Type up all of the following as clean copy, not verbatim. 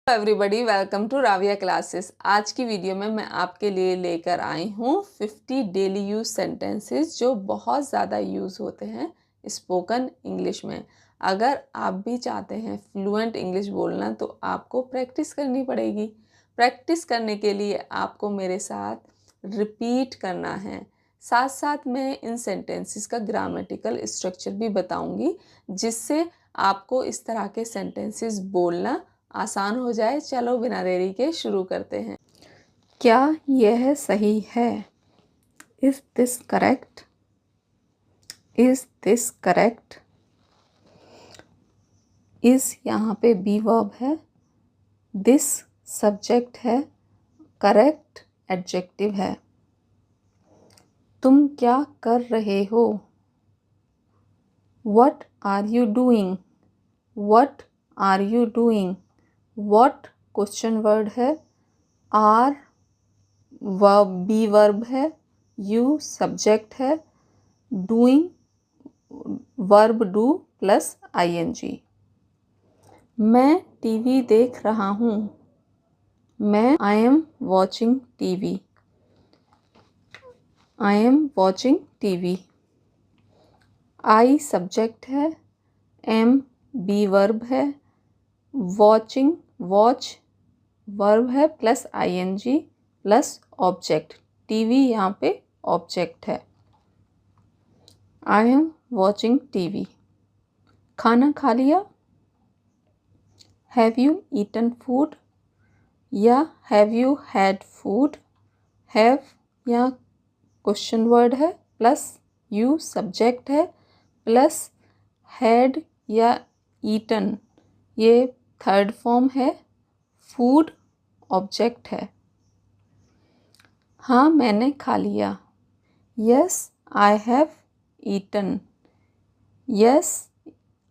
Everybody, welcome to Raviya classes. आज की video में मैं आपके लिए लेकर आई हूँ 50 डेली यूज सेंटेंसेस जो बहुत ज़्यादा यूज़ होते हैं स्पोकन इंग्लिश में। अगर आप भी चाहते हैं फ्लुएंट इंग्लिश बोलना तो आपको प्रैक्टिस करनी पड़ेगी। प्रैक्टिस करने के लिए आपको मेरे साथ रिपीट करना है। साथ साथ मैं इन सेंटेंसेस का ग्रामेटिकल स्ट्रक्चर भी बताऊंगी, जिससे आपको इस तरह के सेंटेंसेस बोलना आसान हो जाए। चलो बिना देरी के शुरू करते हैं। क्या यह सही है? Is this correct? Is this correct? Is यहाँ पे बी वर्ब है, दिस सब्जेक्ट है, करेक्ट एडजेक्टिव है। तुम क्या कर रहे हो? What are you doing? What are you doing? What question word है, आर वर्ब बी वर्ब है, यू सब्जेक्ट है, doing verb do plus ING. मैं टीवी देख रहा हूँ। मैं I am watching TV. I am watching TV. I subject है, am be verb है, वॉचिंग वॉच वर्ब है plus ING plus object. TV यहाँ पे ऑब्जेक्ट है। I am watching TV. खाना खा लिया? हैव यू ईटन फूड या have you had food. Have यहाँ क्वेश्चन वर्ड है प्लस यू सब्जेक्ट है प्लस हैड या ईटन ये थर्ड फॉर्म है, फूड ऑब्जेक्ट है। हाँ मैंने खा लिया। Yes I have eaten. Yes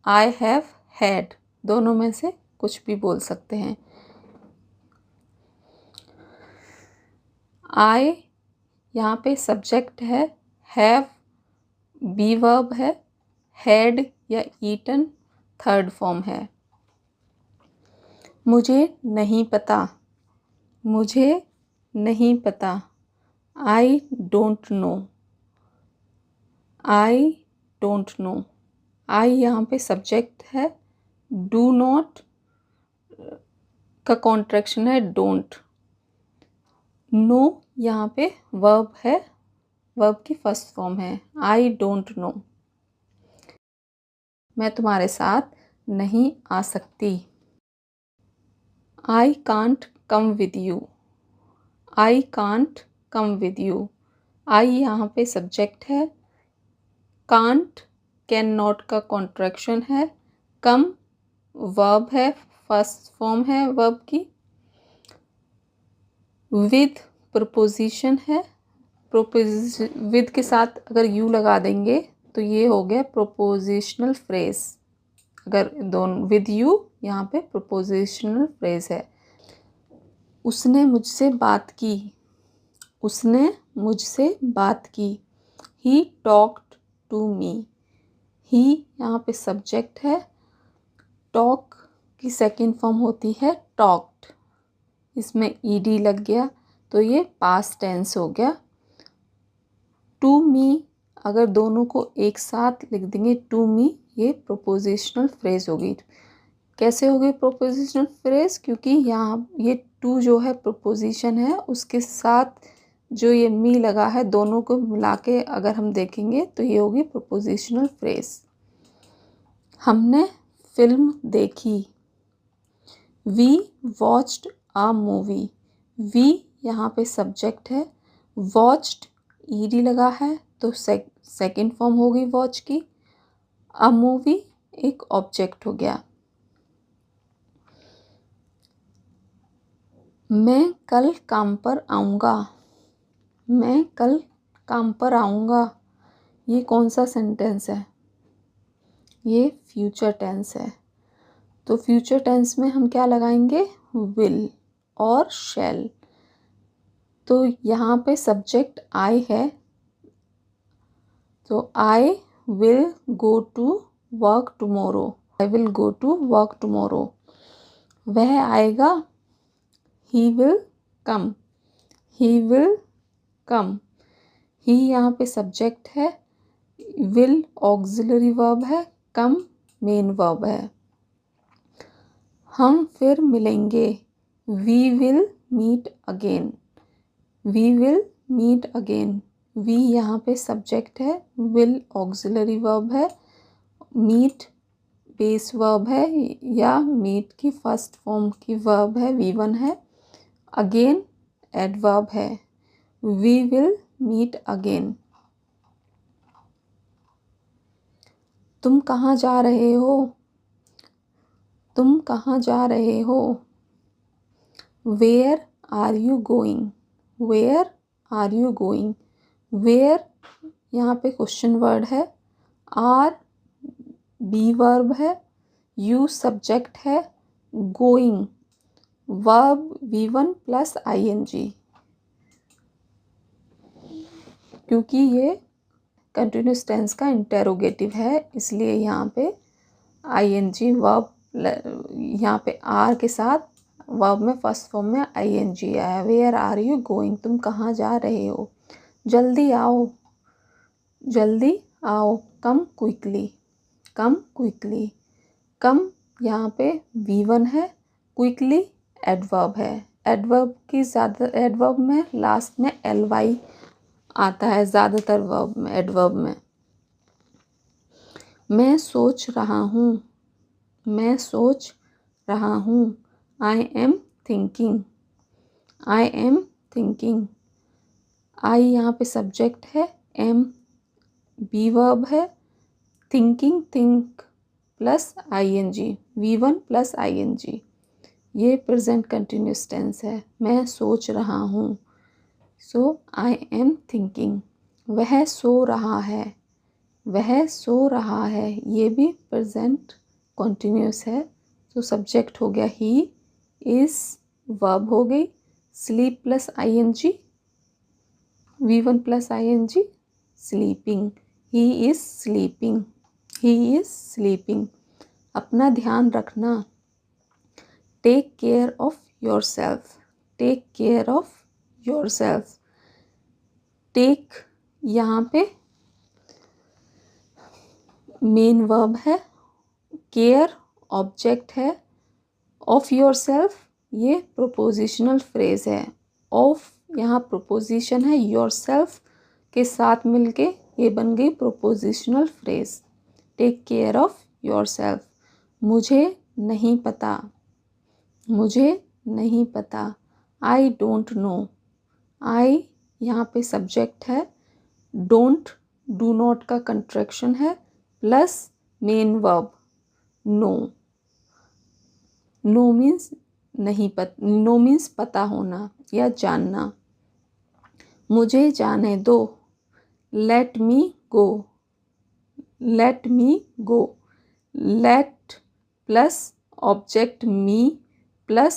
I have had, दोनों में से कुछ भी बोल सकते हैं। आई यहाँ पे सब्जेक्ट है, हैव बी वर्ब है, हैड या ईटन थर्ड फॉर्म है। मुझे नहीं पता। मुझे नहीं पता। I don't know. I don't know. I यहाँ पे सब्जेक्ट है, डू नॉट का कॉन्ट्रैक्शन है डोंट। नो यहाँ पे वर्ब है, वर्ब की फर्स्ट फॉर्म है। I don't know. मैं तुम्हारे साथ नहीं आ सकती। I can't come with you. I can't come with you. I यहाँ पे सब्जेक्ट है, कांट कैन नॉट का कॉन्ट्रैक्शन है, कम वर्ब है, फर्स्ट फॉर्म है वर्ब की, विद प्रोपोजिशन है। विद के साथ अगर यू लगा देंगे तो ये हो गया प्रोपोजिशनल फ्रेज। अगर दोनों विद यू यहाँ पे प्रोपोजिशनल फ्रेज है। उसने मुझसे बात की। उसने मुझसे बात की। He talked to me. ही यहाँ पे सब्जेक्ट है, टॉक की सेकेंड फॉर्म होती है टॉक्ड, इसमें ईडी लग गया तो ये पास्ट टेंस हो गया। टू मी अगर दोनों को एक साथ लिख देंगे टू मी, ये प्रोपोजिशनल फ्रेज होगी। कैसे होगी प्रोपोजिशनल फ्रेज? क्योंकि यहाँ ये टू जो है प्रोपोजिशन है, उसके साथ जो ये मी लगा है, दोनों को मिला के अगर हम देखेंगे तो ये होगी प्रोपोजिशनल फ्रेज। हमने फिल्म देखी। We watched a movie. We यहाँ पे सब्जेक्ट है, वॉच्ड ईडी लगा है तो सेकेंड फॉर्म होगी वॉच की। अ मूवी एक ऑब्जेक्ट हो गया। मैं कल काम पर आऊँगा। मैं कल काम पर आऊँगा, ये कौन सा सेंटेंस है? ये फ्यूचर टेंस है। तो फ्यूचर टेंस में हम क्या लगाएंगे? विल और शैल। तो यहाँ पे सब्जेक्ट आई है, तो I will go to work tomorrow. I will go to work tomorrow. वह आएगा, he will come, he will come. ही यहाँ पे सब्जेक्ट है, विल ऑक्सिलरी वर्ब है, कम मेन वर्ब है। हम फिर मिलेंगे, we will meet again, we will meet again. We यहाँ पे सब्जेक्ट है, विल ऑक्सिलरी वर्ब है, मीट बेस वर्ब है या मीट की फर्स्ट फॉर्म की वर्ब है, V1 है, अगेन एडवर्ब है, वी विल मीट अगेन। तुम कहाँ जा रहे हो, तुम कहाँ जा रहे हो। Where are you going, where are you going. Where यहाँ पे क्वेश्चन वर्ड है, आर बी वर्ब है, यू सब्जेक्ट है, going verb V1 plus ING, क्योंकि ये कंटिन्यूस टेंस का इंटेरोगेटिव है इसलिए यहाँ पे ING वर्ब, यहाँ पे आर के साथ वर्ब में फर्स्ट फॉर्म में ING आया। वेयर आर यू गोइंग, तुम कहाँ जा रहे हो। जल्दी आओ, जल्दी आओ, कम क्विकली, कम क्विकली। कम यहाँ पे V1 है, क्विकली एडवर्ब है। एडवर्ब की ज़्यादा, एडवर्ब में लास्ट में LY आता है ज़्यादातर वर्ब में, एडवर्ब में। मैं सोच रहा हूँ, मैं सोच रहा हूँ, I am thinking, I am thinking. I यहाँ पे सब्जेक्ट है, एम बी वर्ब है, thinking think plus ING, V1 plus ING। ये प्रेजेंट कंटिन्यूस टेंस है, मैं सोच रहा हूँ, सो आई एम थिंकिंग। वह सो रहा है, वह सो रहा है, ये भी प्रेजेंट कंटिन्यूस है, तो सब्जेक्ट हो गया ही, इज़ वर्ब हो गई, sleep plus ING, V1 plus ING, sleeping, he is sleeping, he is sleeping. अपना ध्यान रखना, take care of yourself, take care of yourself. Take यहाँ पे मेन वर्ब है, केयर ऑब्जेक्ट है, ऑफ योर सेल्फ ये propositional phrase है। Of यहाँ प्रोपोजिशन है, योर सेल्फ के साथ मिलके ये बन गई propositional phrase. Take care of yourself. मुझे नहीं पता, मुझे नहीं पता, आई डोंट नो। आई यहाँ पे सब्जेक्ट है, डोंट डू नॉट का कंट्रैक्शन है plus main verb know. No means नहीं नो मीन्स पता होना या जानना। मुझे जाने दो, let me go, let me go. Let plus object me plus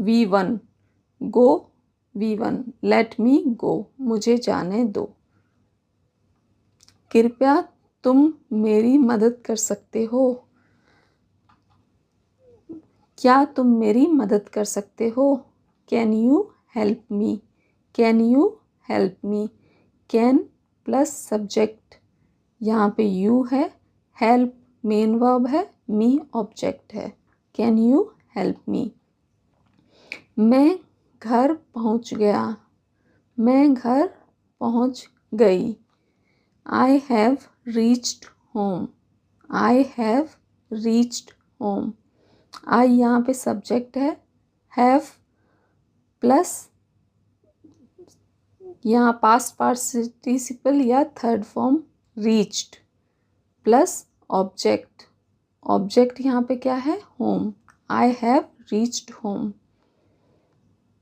V1, go V1, let me go, मुझे जाने दो। कृपया तुम मेरी मदद कर सकते हो, क्या तुम मेरी मदद कर सकते हो। Can you help me, can you help me. Can plus subject यहाँ पे यू है, हेल्प मेन वर्ब है, मी ऑब्जेक्ट है। Can you help me. मैं घर पहुँच गया, मैं घर पहुँच गई। I have reached home, I have reached home. I यहाँ पे सब्जेक्ट है, हैव प्लस यहाँ पास्ट पार्टिसिपल या third form reached plus object. Object यहाँ पे क्या है, home. I have reached home.